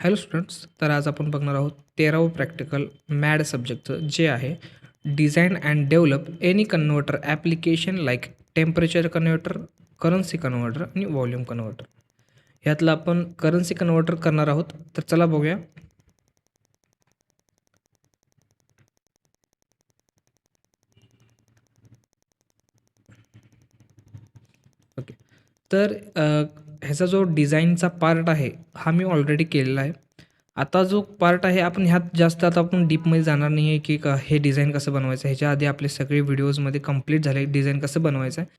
Hello students, तर आज आपण बघणार आहोत 13वं प्रॅक्टिकल मॅड सब्जेक्टचं जे आहे design and develop any converter application like temperature converter, currency converter आणि व्हॉल्यूम कन्व्हर्टर. ह्यातलं आपण करन्सी कन्व्हर्टर करणार आहोत. तर चला बघूया. ओके, तर ह्याचा जो डिझाईनचा पार्ट आहे हा मी ऑलरेडी केलेला आहे. आता जो पार्ट आहे आपण ह्यात जास्त आता आपण डीपमध्ये जाणार नाही आहे की हे डिझाईन कसं बनवायचं. ह्याच्या आधी आपले सगळे व्हिडिओजमध्ये कंप्लीट झाले डिझाईन कसं बनवायचं आहे.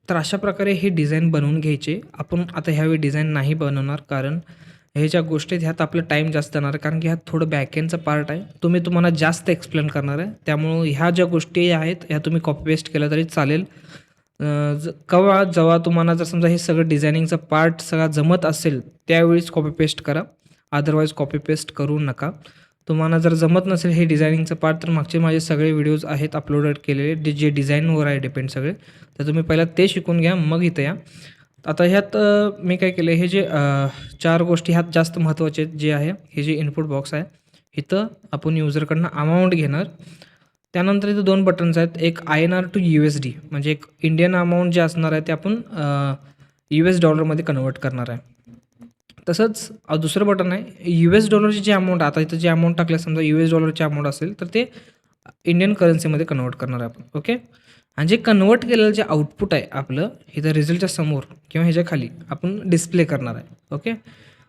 तर अशा प्रकारे हे डिझाईन बनवून घ्यायचे. आपण आता ह्यावेळी डिझाईन नाही बनवणार, कारण हे ज्या गोष्टी आहेत ह्यात आपलं टाईम जास्त जाणार आहे, कारण की ह्यात थोडं बॅकएंडचा पार्ट आहे. तो मी तुम्हाला जास्त एक्सप्लेन करणार आहे. त्यामुळं ह्या ज्या गोष्टी आहेत ह्या तुम्ही कॉपी पेस्ट केलं तरी चालेल. जेव्हा तुम्हाला जर समजा हे सगळं डिझायनिंगचा पार्ट सगळा जमत असेल त्यावेळीच कॉपी पेस्ट करा. अदरवाईज कॉपी पेस्ट करू नका. तुम्हाला जर जमत नसेल हे डिझायनिंगचं पार्ट, तर मागचे माझे सगळे व्हिडिओज आहेत अपलोडेड केलेले जे डिझाईनवर आहे डिपेंड सगळे. तर तुम्ही पहिला ते शिकून घ्या, मग इथं या. आता ह्यात मी काय केलं, हे जे 4 गोष्टी ह्यात जास्त महत्त्वाचे आहेत जे आहे, हे जे इनपुट बॉक्स आहे इथं आपण युजरकडनं अमाऊंट घेणार. त्यानंतर इथं 2 बटन्स आहेत. एक INR टू USD म्हणजे एक इंडियन अमाऊंट जे असणार आहे ते आपण US डॉलरमध्ये कन्वर्ट करणार आहे. तसंच दुसरं बटन आहे US डॉलरची जी अमाऊंट, आता इथं जी अमाऊंट टाकली समजा US डॉलरची अमाऊंट असेल तर ते इंडियन करन्सीमध्ये कन्वर्ट करणार आहे आपण. ओके, आणि जे कन्वर्ट केलेलं जे आउटपुट आहे आपलं इथं रिझल्टच्या समोर किंवा ह्याच्या खाली आपण डिस्प्ले करणार आहे. ओके,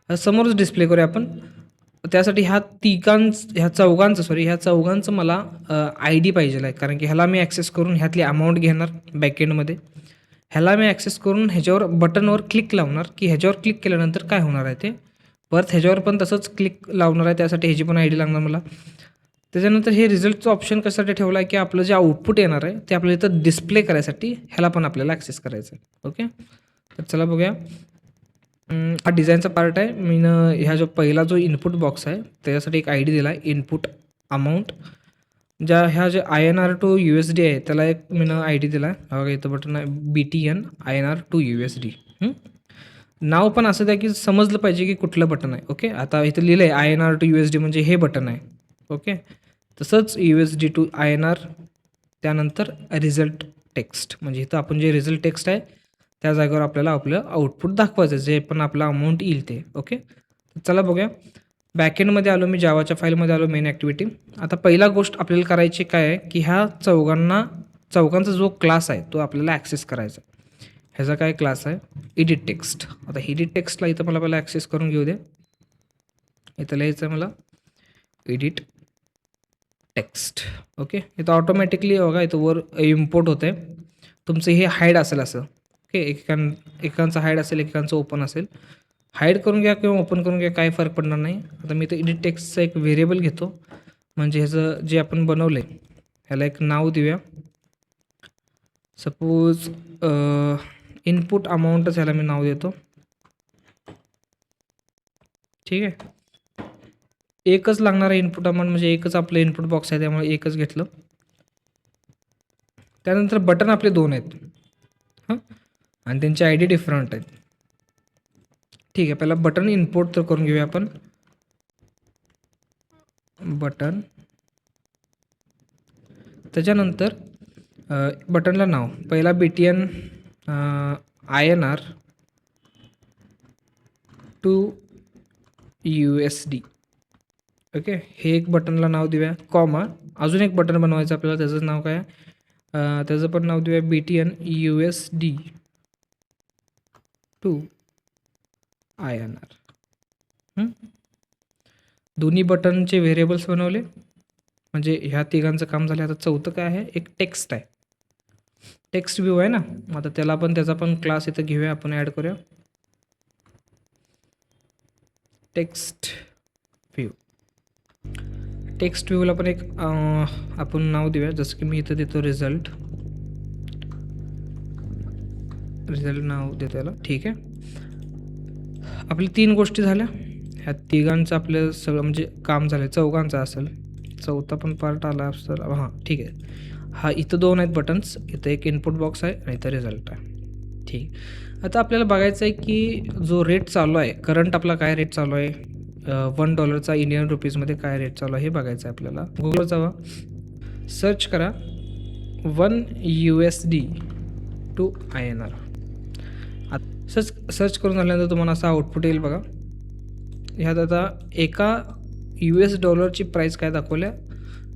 समोरच डिस्प्ले करूया आपण. त्यासाठी ह्या चौघांचं मला ID पाहिजे आहे, कारण की ह्याला मी ॲक्सेस करून ह्यातली अमाऊंट घेणार बॅकएंडमध्ये. ह्याला मी ॲक्सेस करून ह्याच्यावर बटनवर क्लिक लावणार, की ह्याच्यावर क्लिक केल्यानंतर काय होणार आहे ते. परत ह्याच्यावर पण तसंच क्लिक लावणार आहे, त्यासाठी ह्याची पण ID लागणार मला. त्याच्यानंतर हे रिझल्टचं ऑप्शन कशासाठी ठेवलं आहे, की आपलं जे आउटपुट येणार आहे ते आपल्याला इथं डिस्प्ले करायसाठी ह्याला पण आपल्याला ॲक्सेस करायचं आहे. ओके, तर चला बघूया. हा डिझाईनचा पार्ट आहे. ह्या जो पहिला जो इनपुट बॉक्स आहे त्याच्यासाठी एक ID दिला आहे, इनपुट अमाऊंट. ह्या जे INR टू USD आहे त्याला एक ID दिला आहे. बघा इथं बटन आहे BTN INR टू USD. नाव पण असं द्या की समजलं पाहिजे की कुठलं बटन आहे. ओके, आता इथं लिहिलं आहे INR टू USD म्हणजे हे बटन आहे. ओके, तसंच USD टू INR, त्यानंतर रिझल्ट टेक्स्ट म्हणजे इथं आपण जे रिझल्ट टेक्स्ट आहे त्या जागेवर आपल्याला आपलं आउटपुट दाखवायचं, जे पण आपलं अमाऊंट येईल ते. ओके, चला बघूया. बॅकएंडमध्ये आलो, मी जावाच्या फाईलमध्ये आलो, मेन ॲक्टिव्हिटी. आता पहिला गोष्ट आपल्याला करायची काय आहे, की ह्या चौघांचा जो क्लास आहे तो आपल्याला ॲक्सेस करायचा. ह्याचा काय क्लास आहे, एडिट टेक्स्ट. आता एडिट टेक्स्टला इथं मला पहिला ॲक्सेस करून घेऊ दे. इथं लिहायचं आहे मला एडिट टेक्स्ट. ओके, इथं ऑटोमॅटिकली बघा इथं वर इम्पोर्ट होतं आहे. तुमचं हे हाईड असेल असं. ओके, एकेकांचं हाईड असेल, एकेकांचं ओपन असेल. हाईड करून घ्या किंवा ओपन करून घ्या, काही फरक पडणार नाही. आता मी इथं एडिट टेक्स्टचं एक व्हेरिएबल घेतो, म्हणजे ह्याचं जे आपण बनवलं आहे ह्याला एक नाव देऊया. सपोज इनपुट अमाऊंटच ह्याला मी नाव देतो. ठीक आहे, एकच लागणार आहे इनपुट अमाऊंट, म्हणजे एकच आपलं इनपुट बॉक्स आहे त्यामुळे एकच घेतलं. त्यानंतर बटन आपले 2 आहेत हां, आणि त्यांचे ID डिफरंट आहेत. ठीक आहे, पहिला बटन इम्पोर्ट तर करून घेऊया आपण. बटन, त्याच्यानंतर बटनला नाव पहिला BTN INR to USD. Okay, हे एक बटनला नाव देऊया, कॉमा. अजून एक बटन बनवायचं आपल्याला, त्याचं नाव काय त्याचं पण नाव देऊया BTN USD टू INR. दोन्ही बटनचे व्हेरिएबल्स बनवले, म्हणजे ह्या तिघांचं काम झालं. आता चौथं काय आहे, एक टेक्स्ट आहे. टेक्स्ट व्ह्यू आहे ना, आता त्याचा पण क्लास इथं घेऊया, आपण ॲड करूया टेक्स्ट व्ह्यू. टेक्स्ट व्ह्यूला पण एक आपण नाव देऊया, जसं की मी इथं देतो रिझल्ट नाव देतो याला. ठीक आहे, आपली 3 गोष्टी झाल्या. ह्या तिघांचं आपलं सगळं म्हणजे काम झालं. चौघांचं असेल, चौथा पण पार्ट आला असेल. हां, ठीक आहे. हा इथं 2 आहेत बटन्स, इथं एक इनपुट बॉक्स आहे आणि इथं रिझल्ट आहे. ठीक, आता आपल्याला बघायचं आहे की जो रेट चालू आहे, करंट आपला काय रेट चालू आहे, $1 इंडियन रुपीजमध्ये काय रेट चालू आहे हे बघायचं आहे आपल्याला. गुगलवर जावा, सर्च करा $1 USD टू INR. सर्च करून झाल्यानंतर तुम्हाला असा आउटपुट येईल बघा. ह्यात आता एका $US प्राईस काय दाखवल्या,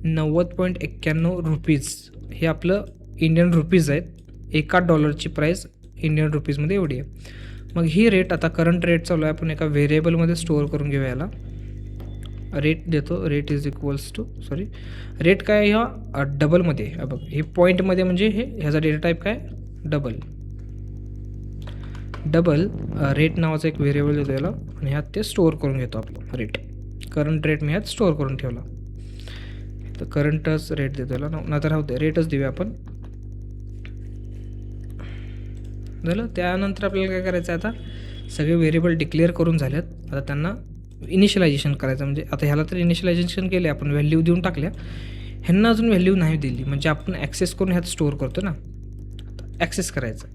90.91 रुपीज. हे आपलं इंडियन रुपीज आहेत. एका डॉलरची प्राईस इंडियन रुपीजमध्ये एवढी आहे. मग ही रेट आता करंट रेट चालू आहे, आपण एका व्हेरिएबलमध्ये स्टोअर करून घेऊया. याला रेट देतो, rate is equals to rate काय ह्या डबलमध्ये आहे बघ. हे पॉईंटमध्ये म्हणजे ह्याचा डेटा टाईप काय डबल रेट नावाचा एक व्हेरिएबल देतो याला, आणि ह्यात ते स्टोअर करून घेतो आपलं रेट. करंट रेट मी ह्यात स्टोअर करून ठेवला, तर करंटच रेट देतो याला. नंतर होते रेटच देऊया आपण. झालं. त्यानंतर आपल्याला काय करायचं आहे, आता सगळे व्हेरिएबल डिक्लेअर करून झालेत. आता त्यांना इनिशियलायझेशन करायचं. म्हणजे आता ह्याला तर इनिशियलायझेशन केले आपण, व्हॅल्यू देऊन टाकल्या. ह्यांना अजून व्हॅल्यू नाही दिली, म्हणजे आपण ॲक्सेस करून ह्यात स्टोअर करतो ना, ॲक्सेस करायचं.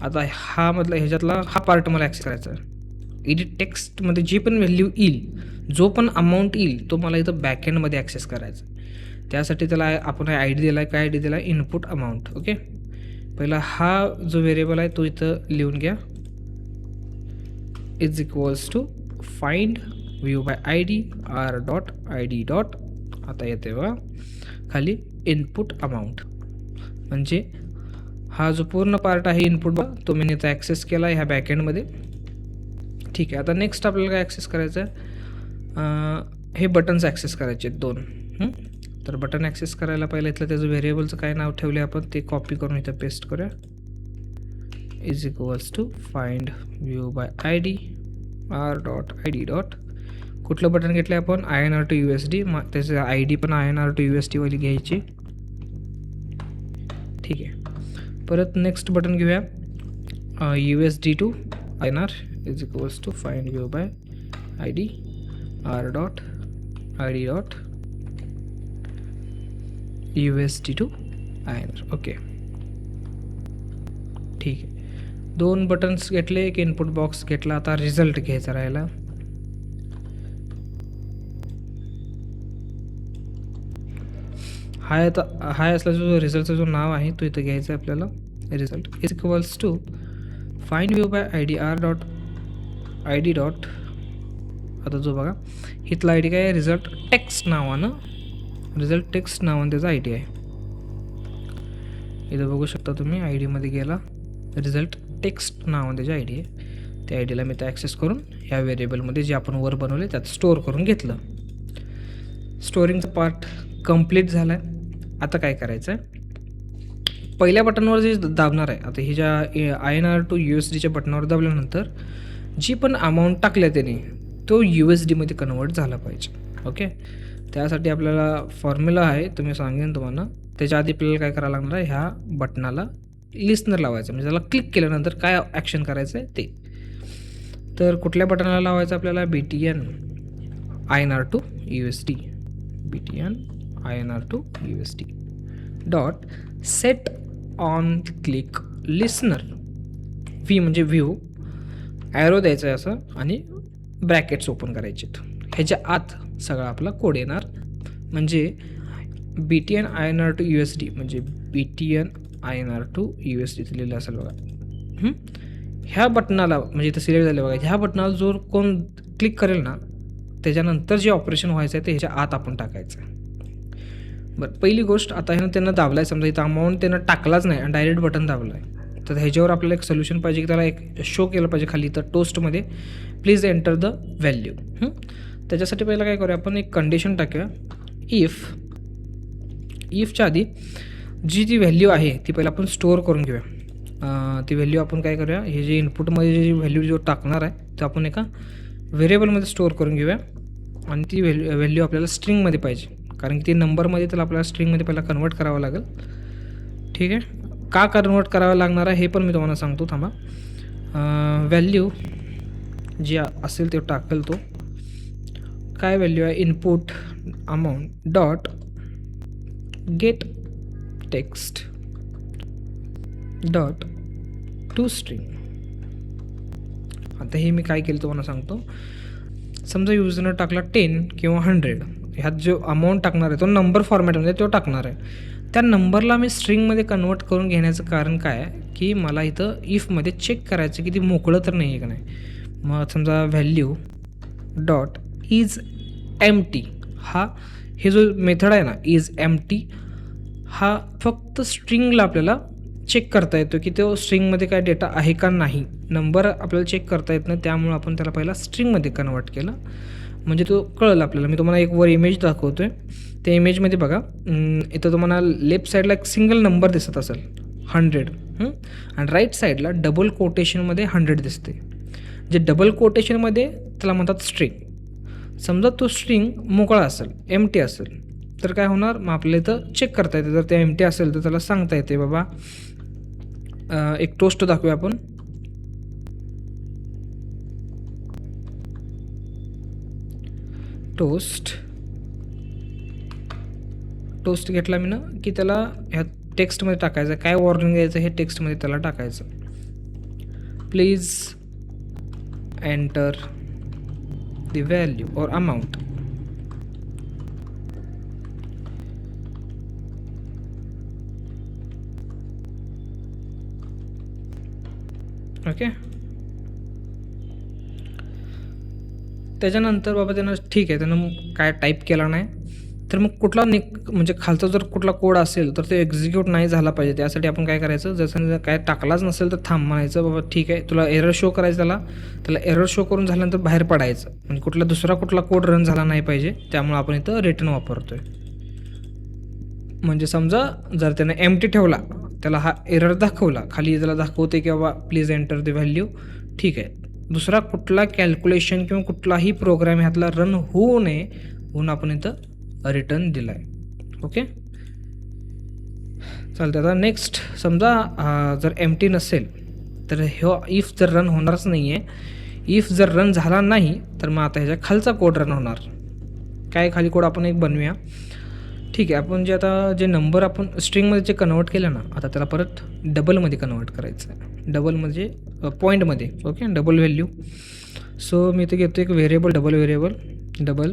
आता ह्याच्यातला हा पार्ट मला ॲक्सेस करायचा आहे. एडिट टेक्स्टमध्ये जी पण व्हॅल्यू येईल, जो पण अमाऊंट येईल, तो मला इथं बॅकएंडमध्ये ॲक्सेस करायचा. त्यासाठी त्याला आपण आय डी दिला आहे. काय आय डी दिला आहे, इनपुट अमाऊंट. ओके, पहिला हा जो व्हेरिएबल आहे तो इथं लिहून घ्या, is equals to find view by I D R dot I D dot. आता येते बघा खाली इनपुट अमाऊंट. म्हणजे हा जो पूर्ण पार्ट आहे इनपुट बघा, तो मी इथं ॲक्सेस केला आहे ह्या बॅकएंडमध्ये. ठीक आहे. आता नेक्स्ट आपल्याला काय ॲक्सेस करायचं आहे, हे बटन्स ॲक्सेस करायचे आहेत 2. तर बटन ॲक्सेस करायला पहिलं इथलं त्याचं व्हेरिएबलचं काय नाव ठेवले आपण ते कॉपी करून इथं पेस्ट करूया. Is equals to find view by I D R dot I D dot. कुठलं बटन घेतलं आपण, INR टू USD. मग त्याचं आय डी पण INR टू USD वाली घ्यायची. ठीक आहे. परत नेक्स्ट बटन घेऊया, USD to INR is equals to find view by I D R dot I D dot USD to INR. Okay, ठीक आहे. 2 बटन्स घेतले, एक इनपुट बॉक्स घेतला. आता रिझल्ट घ्यायचा राहिला. हाय असला जो रिझल्टचा जो नाव आहे तो इथं घ्यायचा आहे आपल्याला. Result is equals to find view by I D R dot I D dot. आता जो बघा इथला आय डी काय आहे, रिझल्ट टेक्स्ट नावानं, रिझल्ट टेक्स्ट नावानं त्याचा आय डी आहे. इथं बघू शकता तुम्ही, आय डीमध्ये गेला, रिझल्ट टेक्स्ट नावानं त्याची आय डी आहे. त्या आय डीला मी ते ॲक्सेस करून ह्या व्हेरिएबलमध्ये जे आपण वर बनवले त्यात स्टोअर करून घेतलं. स्टोअरिंगचा पार्ट कंप्लीट झाला आहे. आता काय करायचं आहे, पहिल्या बटनवर जे दाबणार आहे, आता ही ज्या INR टू USDच्या बटनावर दाबल्यानंतर जी पण अमाऊंट टाकल्या त्याने तो USDमध्ये कन्वर्ट झाला पाहिजे. ओके, त्यासाठी आपल्याला फॉर्म्युला आहे, तुम्ही सांगेन तुम्हाला. त्याच्या आधी आपल्याला काय करावं लागणार आहे, ह्या बटनाला लिस्नर लावायचं. म्हणजे त्याला क्लिक केल्यानंतर काय ॲक्शन करायचं आहे ते. तर कुठल्या बटनाला लावायचं आपल्याला, BTN INR to USD, BTN INR to USD dot set on click listener. V म्हणजे व्ह्यू, ॲरो द्यायचं आहे असं, आणि ब्रॅकेट्स ओपन करायचे. ह्याच्या आत सगळा आपला कोड येणार. म्हणजे BTN INR टू USD म्हणजे BTN INR टू USD लिहिलं असेल बघा. ह्या बटनाला म्हणजे इथं सिलेक्ट झालं बघा, ह्या बटनाला जो कोण क्लिक करेल ना, त्याच्यानंतर जे ऑपरेशन व्हायचं आहे ते ह्याच्या आत आपण टाकायचं आहे. बरं, पहिली गोष्ट, आता ह्यानं त्यांना दाबला आहे, समजा इथं अमाऊंट त्यानं टाकलाच नाही आणि डायरेक्ट बटन दाबलं आहे, तर ह्याच्यावर आपल्याला एक सोल्युशन पाहिजे की त्याला एक शो केलं पाहिजे खाली तर टोस्टमध्ये प्लीज एंटर द व्हॅल्यू. त्याच्यासाठी पहिलं काय करूया आपण, एक कंडिशन टाकूया. इफच्या आधी जी ती व्हॅल्यू आहे ती पहिलं आपण स्टोअर करून घेऊया. ती व्हॅल्यू आपण काय करूया, हे जे इनपुटमध्ये जी व्हॅल्यू जो टाकणार आहे ते आपण एका व्हेरिएबलमध्ये स्टोअर करून घेऊया. आणि ती व्हॅल्यू आपल्याला स्ट्रिंगमध्ये पाहिजे, कारण की ती नंबरमध्ये तर आपल्याला स्ट्रिंगमध्ये पहिला कन्वर्ट करावं लागेल. ठीक आहे, का कन्वर्ट करावं लागणार आहे हे पण मी तुम्हाला सांगतो, थांबा. व्हॅल्यू जी असेल ते टाकेल तो. काय व्हॅल्यू आहे, input amount dot gate text dot to string. आता हे मी काय केलं तुम्हाला सांगतो. समजा युजरनं टाकला 10 किंवा 100, ह्यात जो अमाऊंट टाकणार आहे तो नंबर फॉर्मॅटमध्ये तो टाकणार आहे. त्या नंबरला मी स्ट्रिंगमध्ये कन्वर्ट करून घेण्याचं कारण काय आहे की मला इथं इफमध्ये चेक करायचं की ती मोकळं तर नाही आहे का नाही. मग समजा व्हॅल्यू डॉट इज एम्प्टी, हे जो मेथड आहे ना इज एम्प्टी, हा फक्त स्ट्रिंगला आपल्याला चेक करता येतो की तो स्ट्रिंगमध्ये काय डेटा आहे का नाही. नंबर आपल्याला चेक करता येत नाही, त्यामुळे आपण त्याला पहिला स्ट्रिंगमध्ये कन्वर्ट केलं म्हणजे तो कळलं आपल्याला. मी तुम्हाला एक वर इमेज दाखवतो आहे. त्या इमेजमध्ये बघा, इथं तुम्हाला लेफ्ट साईडला एक सिंगल नंबर दिसत असेल 100, आणि राईट साईडला डबल कोटेशनमध्ये 100 दिसते. जे डबल कोटेशनमध्ये त्याला म्हणतात स्ट्रिंग. समजा तो स्ट्रिंग मोकळा असेल, एम्प्टी असेल, तर काय होणार, मग आपल्याला इथं चेक करता येते. जर ते एम्प्टी असेल तर त्याला सांगता येते बाबा एक टोस्ट दाखवूया आपण. टोस्ट घेतला मी ना की त्याला ह्या टेक्स्टमध्ये टाकायचं, काय वॉर्निंग द्यायचं हे टेक्स्टमध्ये त्याला टाकायचं. प्लीज एंटर द व्हॅल्यू और अमाऊंट. ओके, त्याच्यानंतर बाबा त्यानं ठीक आहे, त्यानं काय टाईप केला नाही तर मग कुठला म्हणजे खालचा जर कुठला कोड असेल तर ते एक्झिक्यूट नाही झाला पाहिजे. त्यासाठी आपण काय करायचं, जसं काय टाकलाच नसेल तर थांब म्हणायचं, बाबा ठीक आहे तुला एरर शो करायचं, त्याला एरर शो करून झाल्यानंतर बाहेर पडायचं, म्हणजे कुठला कोड रन झाला नाही पाहिजे. त्यामुळे आपण इथं रिटर्न वापरतोय. म्हणजे समजा जर त्यानं एम्प्टी ठेवला, त्याला हा एरर दाखवला, खाली त्याला दाखवते की बाबा प्लीज एंटर द व्हॅल्यू, ठीक आहे. दुसरा कुठला कॅल्क्युलेशन किंवा कुठलाही प्रोग्राम ह्यातला रन होऊ नये म्हणून आपण इथं रिटर्न दिला आहे. ओके, चालतं. आता नेक्स्ट समजा जर एम्प्टी नसेल तर इफ जर रन होणारच नाही आहे. इफ जर रन झाला नाही तर मग आता ह्याच्या खालचा कोड रन होणार. काय खाली कोड आपण एक बनवूया. ठीक आहे, आपण जे नंबर आपण स्ट्रिंगमध्ये जे कन्वर्ट केलं ना, आता त्याला परत डबलमध्ये कन्वर्ट करायचं आहे. डबल म्हणजे पॉईंटमध्ये. Okay, double value. सो मी इथे घेतो एक व्हेरिएबल, डबल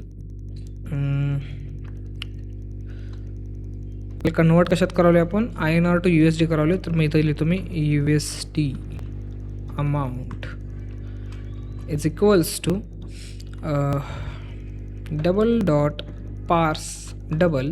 कन्वर्ट कशात करावले आपण, INR टू USD करावले. तर मी इथं लिहितो मी USD amount is equals to double dot parse double.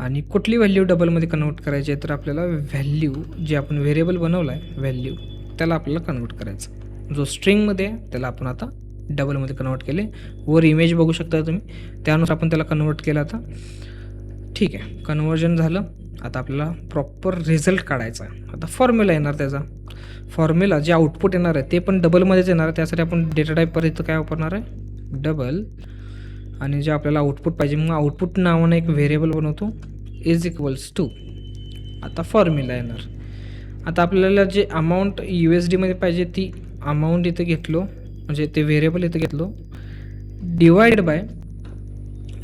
आणि कुठली व्हॅल्यू डबलमध्ये कन्वर्ट करायची आहे तर आपल्याला व्हॅल्यू जे आपण व्हेरिएबल बनवला आहे व्हॅल्यू त्याला आपल्याला कन्वर्ट करायचं. जो स्ट्रिंगमध्ये आहे त्याला आपण आता डबलमध्ये कन्वर्ट केले. वर इमेज बघू शकता तुम्ही, त्यानुसार आपण त्याला कन्वर्ट केलं. आता ठीक आहे, कन्वर्जन झालं. आता आपल्याला प्रॉपर रिझल्ट काढायचा आहे. आता फॉर्म्युला येणार, त्याचा फॉर्म्युला जे आउटपुट येणार आहे ते पण डबलमध्येच येणार आहे. त्यासाठी आपण डेटा टाईपवर इथं काय वापरणार आहे, डबल. आणि जे आपल्याला आउटपुट पाहिजे मग आउटपुट नावानं एक व्हेरिएबल बनवतो इज इक्वल्स टू. आता फॉर्म्युला येणार. आता आपल्याला जे अमाऊंट USDमध्ये पाहिजे ती अमाऊंट इथं घेतलो, म्हणजे ते व्हेरिएबल इथं घेतलो, डिवाइड बाय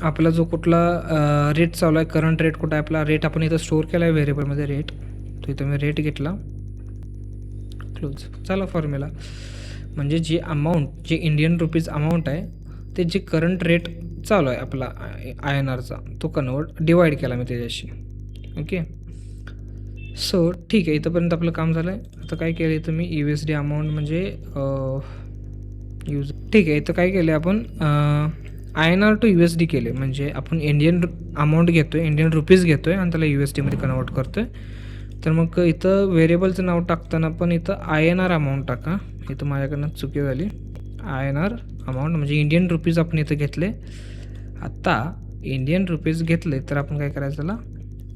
आपला जो कुठला रेट चालू आहे, करंट रेट कुठं आहे आपला, रेट आपण इथं स्टोअर केला आहे व्हेरिएबलमध्ये रेट. तो इथं मी रेट घेतला, क्लोज. चला फॉर्म्युला म्हणजे जे अमाऊंट, जे इंडियन रुपीज अमाऊंट आहे ते जे करंट रेट चालू आहे आपला INRचा तो कन्वर्ट डिवाईड केला मी त्याच्याशी. ओके, सो ठीक आहे, इथंपर्यंत आपलं काम झालं आहे. आता काय केलं इथं मी USD अमाऊंट म्हणजे ठीक आहे, इथं काय केलं आपण INR टू USD केले. म्हणजे आपण इंडियन अमाऊंट घेतो आहे, इंडियन रुपीज घेतो आहे आणि त्याला USDमध्ये कन्वर्ट करतो आहे. तर मग इथं व्हेरिएबलचं नाव टाकताना पण इथं INR अमाऊंट टाका. इथं माझ्याकडनं चुकी झाली. INR अमाऊंट म्हणजे इंडियन रुपीज आपण इथं घेतले. आता इंडियन रुपीज घेतले तर आपण काय करायचं, त्याला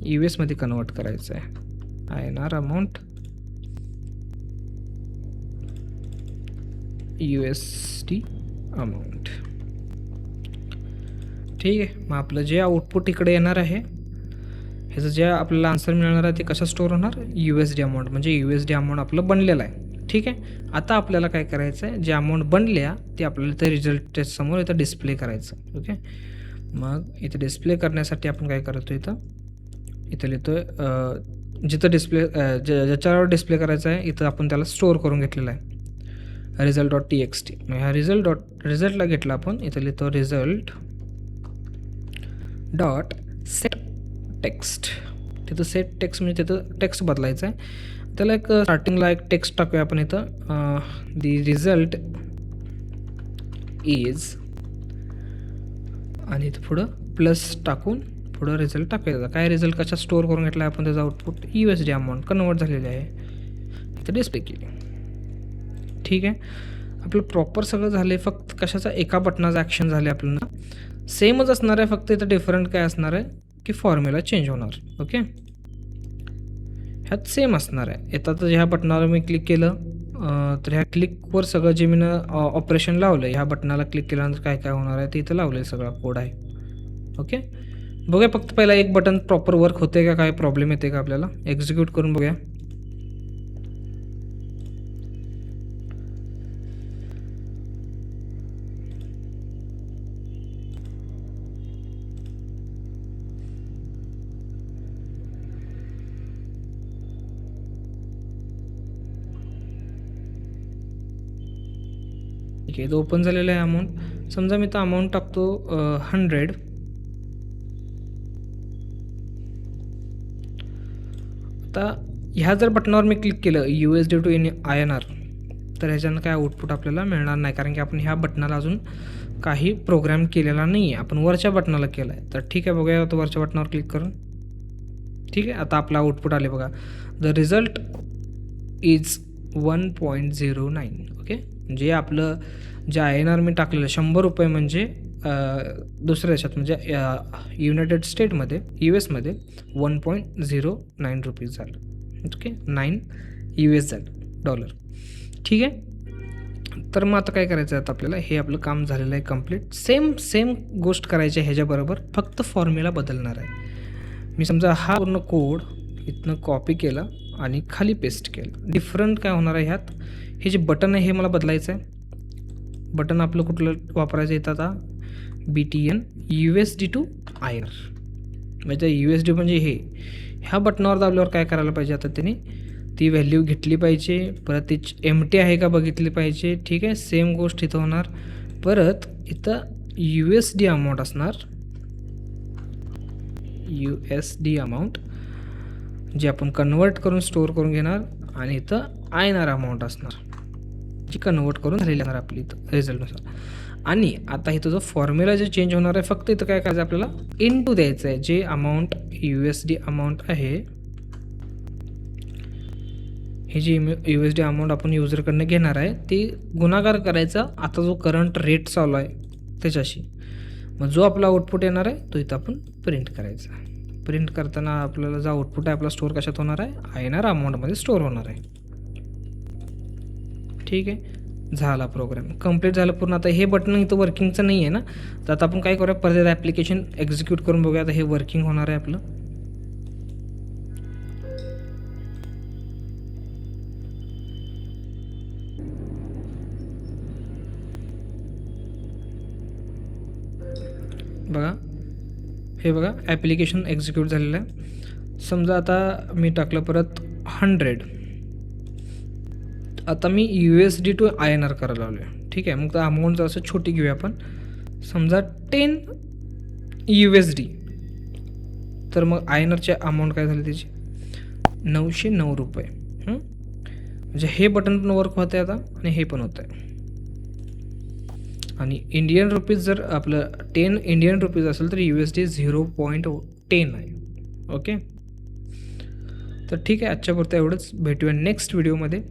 US मध्ये कन्वर्ट करायचं आहे. INR amount USD amount. ठीक आहे, मग आपलं जे आउटपुट इकडे येणार आहे ह्याचं जे आपल्याला आन्सर मिळणार आहे ते कसं स्टोअर होणार, USD अमाऊंट. म्हणजे USD अमाऊंट आपलं बनलेलं आहे. ठीक आहे, आता आपल्याला काय करायचं आहे, जे अमाऊंट बनल्या ते आपल्याला इथं रिझल्ट समोर इथं डिस्प्ले करायचं. ओके, मग इथं डिस्प्ले करण्यासाठी आपण काय करतो, इथं लिहितो जिथं डिस्प्ले ज्याच्यावर डिस्प्ले करायचं आहे इथं आपण त्याला स्टोअर करून घेतलेलं आहे. result.txt. मग ह्या रिझल्टला घेतला आपण, इथं लिहितो result डॉट सेट टेक्स्ट. तिथं सेट टेक्स्ट म्हणजे तिथं टेक्स्ट बदलायचं आहे. त्याला एक स्टार्टिंगला एक टेक्स्ट टाकूया आपण इथं, दी रिझल्ट इज, आणि इथं पुढं प्लस टाकून पुढं रिझल्ट टाकायचा. काय रिझल्ट कशा स्टोअर करून घेतला आपण, त्याचा आउटपुट USD अमाऊंट कन्वर्ट झालेली आहे, इथं डिस्प्ले केली. ठीक आहे, आपलं प्रॉपर सगळं झालं आहे. फक्त कशाचा एका बटनाचा ॲक्शन झाले आपल्याला, सेमच असणार आहे, फक्त इथं डिफरंट काय असणार आहे की फॉर्म्युला चेंज होणार. ओके, ह्यात सेम असणार आहे. येतात तर ह्या बटनावर मी क्लिक केलं, तर ह्या क्लिकवर सगळं जे मी ऑपरेशन लावलं, ह्या बटनाला क्लिक केल्यानंतर काय काय होणार आहे ते इथं लावलं आहे, सगळा कोड आहे. ओके, बघूया फक्त पहिला एक बटन प्रॉपर वर्क होते का, काय प्रॉब्लेम येते का, आपल्याला एक्झिक्यूट करून बघूया. ठीक आहे, तो ओपन झालेला आहे अमाऊंट. समजा मी तर अमाऊंट टाकतो 100. आता ह्या जर बटनावर मी क्लिक केलं USD टू INR, तर ह्याच्यानं काय आउटपुट आपल्याला मिळणार नाही, कारण की आपण ह्या बटनाला अजून काही प्रोग्राम केलेला नाही आहे, आपण वरच्या बटनाला केला आहे. तर ठीक आहे, बघूया आता वरच्या बटनावर क्लिक करून. ठीक आहे, आता आपला आउटपुट आले बघा, द रिझल्ट इज 1.09. ओके, म्हणजे आपलं जे INR मी टाकलेलं 100 रुपये म्हणजे दुसऱ्या देशात म्हणजे युनायटेड स्टेटमध्ये US मध्ये 1.09 रुपीज झालं. ओके, 9 US झालं डॉलर. ठीक आहे, तर मग आता काय करायचं आहे, आता आपल्याला हे आपलं काम झालेलं आहे कंप्लीट. सेम गोष्ट करायची आहे ह्याच्याबरोबर, फक्त फॉर्म्युला बदलणार आहे. मी समजा हा पूर्ण कोड इथनं कॉपी केला आणि खाली पेस्ट केलं. डिफरंट काय होणार आहे ह्यात, हे जे बटन आहे हे मला बदलायचं आहे. बटन आपलं कुठलं वापरायचं येतं आता, BTN USD टू INR, म्हणजे USD म्हणजे हे. ह्या बटनावर दाबल्यावर काय करायला पाहिजे, आता त्याने ती व्हॅल्यू घेतली पाहिजे, परत ती एम्प्टी आहे का बघितली पाहिजे. ठीक आहे, सेम गोष्ट इथं होणार. परत इथं USD अमाऊंट असणार, USD अमाऊंट जे आपण कन्वर्ट करून स्टोअर करून घेणार, आणि इथं INR अमाऊंट असणार जी कन्वर्ट करून झालेली असणार आपली इथं रिझल्टनुसार. आणि आता इथं जो फॉर्म्युला जे चेंज होणार आहे, फक्त इथं काय करायचं आपल्याला, इनटू द्यायचं आहे. जे अमाऊंट USD अमाऊंट आहे, हे जी USD अमाऊंट आपण युजरकडनं घेणार आहे, ती गुणाकार करायचा आता जो करंट रेट चालू आहे त्याच्याशी. मग जो आपला आउटपुट येणार आहे तो इथं आपण प्रिंट करायचा. प्रिंट करताना आपल्याला जो आउटपुट आहे आपला स्टोअर कशात होणार आहे, INR अमाऊंटमध्ये स्टोअर होणार आहे. ठीक आहे, झाला प्रोग्राम कंप्लीट झालं पूर्ण. आता हे बटन इथं वर्किंगचं नाही आहे ना, तर आता आपण काय करूया, परत ॲप्लिकेशन एक्झिक्यूट करून बघूया. आता हे वर्किंग होणार आहे आपलं. बघा, हे बघा ॲप्लिकेशन एक्झिक्यूट झालेलं आहे. समजा आता मी टाकलं परत 100, आता मी USD टू INR करायला लावलो आहे. ठीक आहे, मग तर अमाऊंट जरासं छोटी घेऊया आपण, समजा 10 USD. तर मग INRचे अमाऊंट काय झाली त्याची 909 रुपये. म्हणजे हे बटन पण वर्क होतं आहे आता, आणि हे पण होतं आहे. आणि इंडियन रुपीज जर आपलं 10 इंडियन रुपीज असेल तर USD 0.10 आहे. ओके, तर ठीक आहे, आजच्यापुरतं एवढंच. भेटूया नेक्स्ट व्हिडिओमध्ये.